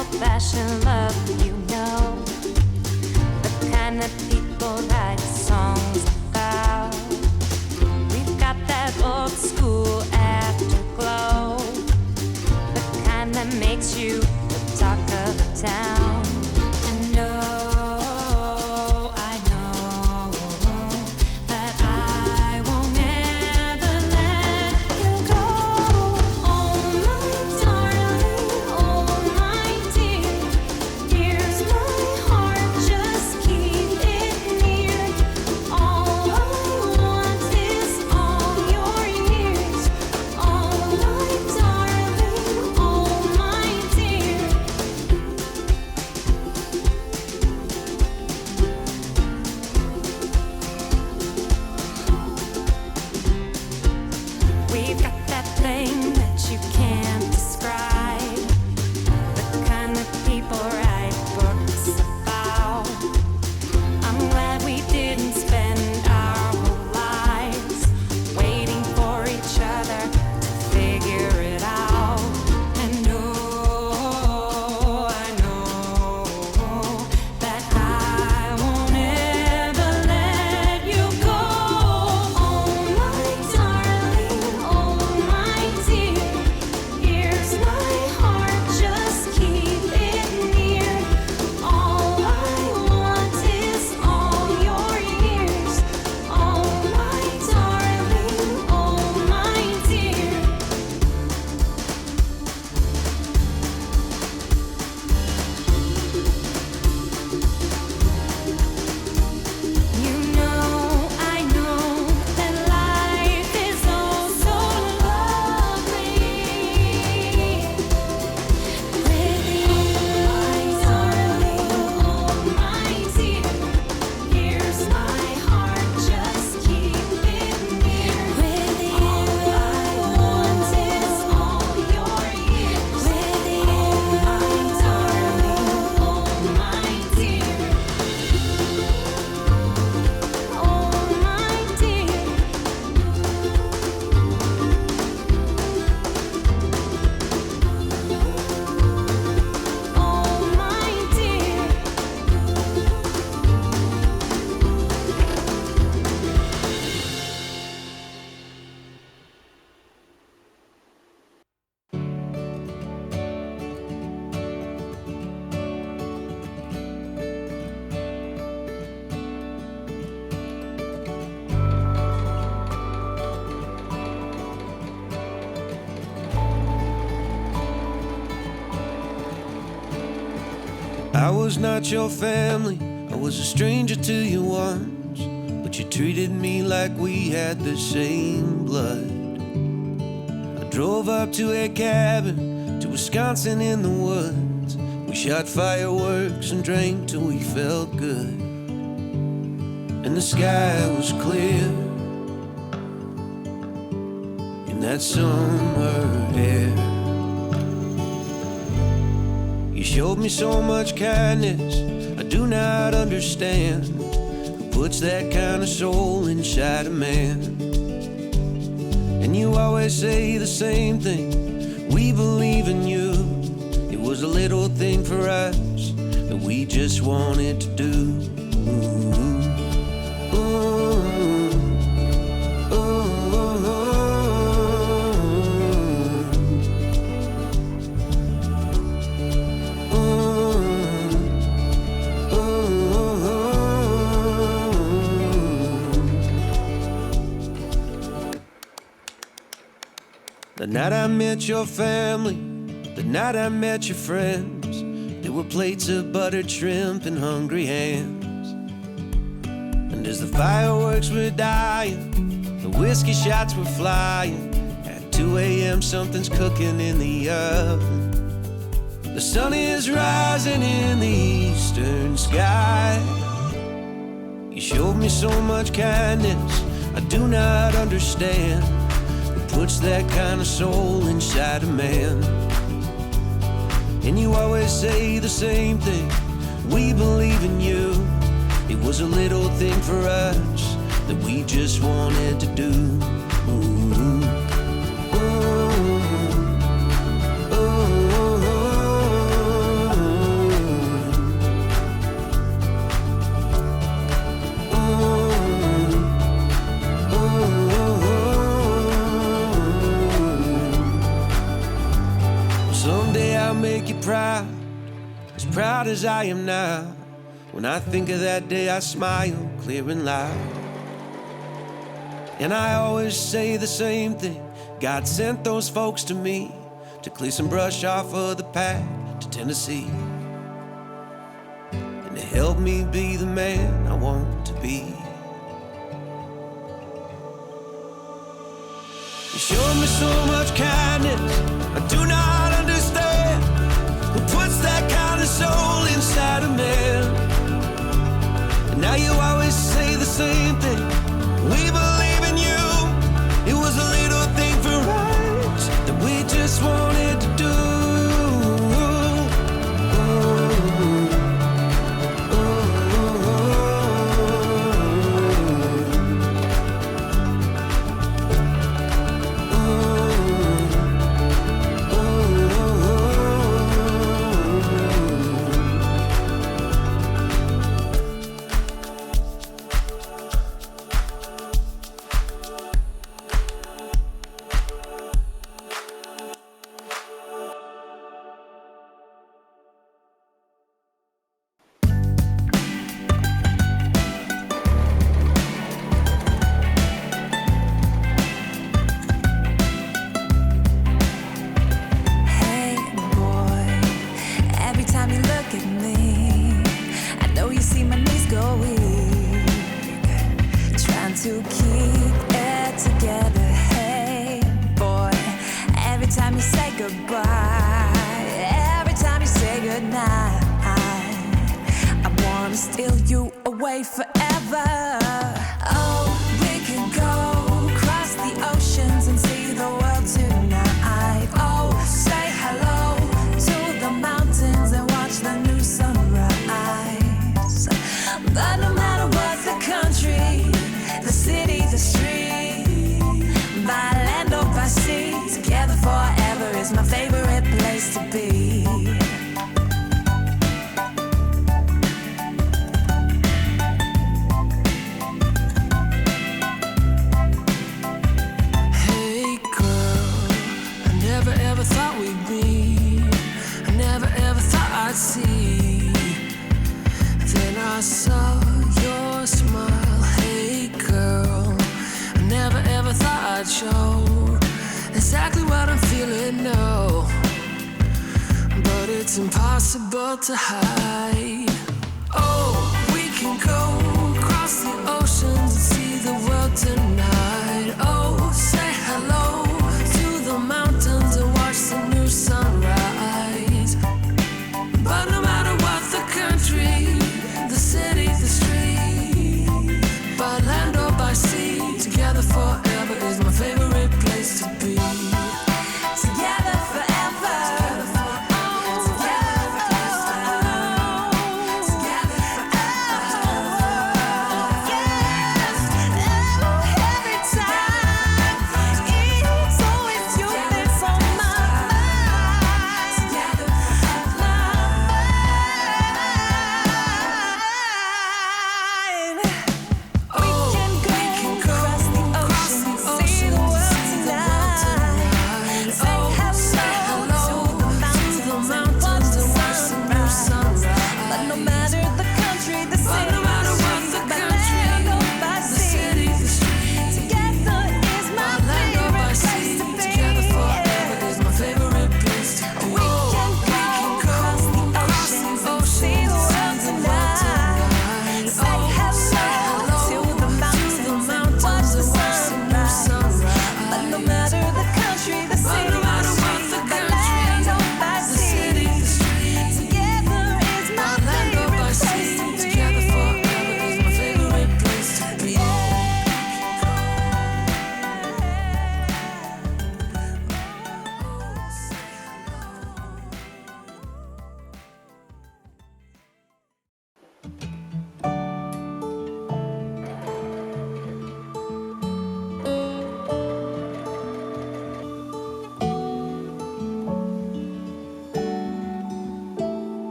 old-fashioned love, you know, the kind of people write songs about. We've got that old school afterglow, the kind that makes you the talk of the town. And I know that I won't ever let you go. Oh my darling, oh my dear, here's my heart, just keep it near. All I want is all your years. Oh my darling, oh my dear. We've got that thing that you can't describe, the kind of people write books about. I'm glad we didn't spend our whole lives waiting for each other to figure it out. And I know that I won't ever let you go. Oh my darling, oh my dear, here's my heart, just keep it near. All I want is all your years. Oh my darling, oh my dear. You know, I know that life is oh so lovely with you, my darling, oh my dear. Here's my heart, just keep it near. With you, all I want is all your years. With you, my darling, oh my dear. Oh my dear. Oh my dear. I was not your family, I was a stranger to you once, but you treated me like we had the same blood. I drove up to a cabin, to Wisconsin in the woods. We shot fireworks and drank till we felt good, and the sky was clear in that summer air. You showed me so much kindness, I do not understand. Who puts that kind of soul inside a man? And you always say the same thing, we believe in you. It was a little thing for us that we just wanted to do. The night I met your family, the night I met your friends, there were plates of buttered shrimp and hungry hands. And as the fireworks were dying, the whiskey shots were flying, at 2 a.m. something's cooking in the oven. The sun is rising in the eastern sky. You showed me so much kindness, I do not understand. Puts that kind of soul inside a man. And you always say the same thing, we believe in you. It was a little thing for us that we just wanted to do. Ooh, ooh, ooh, ooh. Someday I'll make you proud, as proud as I am now. When I think of that day, I smile clear and loud. And I always say the same thing: God sent those folks to me to clear some brush off of the path to Tennessee, and to help me be the man I want to be. You showed me so much kindness I do not understand. Who puts that kind of soul inside a man? And now you always say the same thing: we believe in you. It was a little thing for us that we just wanted to do. To keep it together, hey boy. Every time you say goodbye, every time you say goodnight, I wanna steal you away forever. Oh, we can go across the oceans and see the world tonight. Oh, say hello to the mountains and watch the new sunrise. But no matter what the country, the city, the street, by land or by sea, together forever is my favorite place to be. Hey girl, I never ever thought we'd meet. I never ever thought I'd see. Then I saw your smile. Hey girl, I never ever thought I'd show exactly what I'm feeling, no. But it's impossible to hide. Oh, we can go across the ocean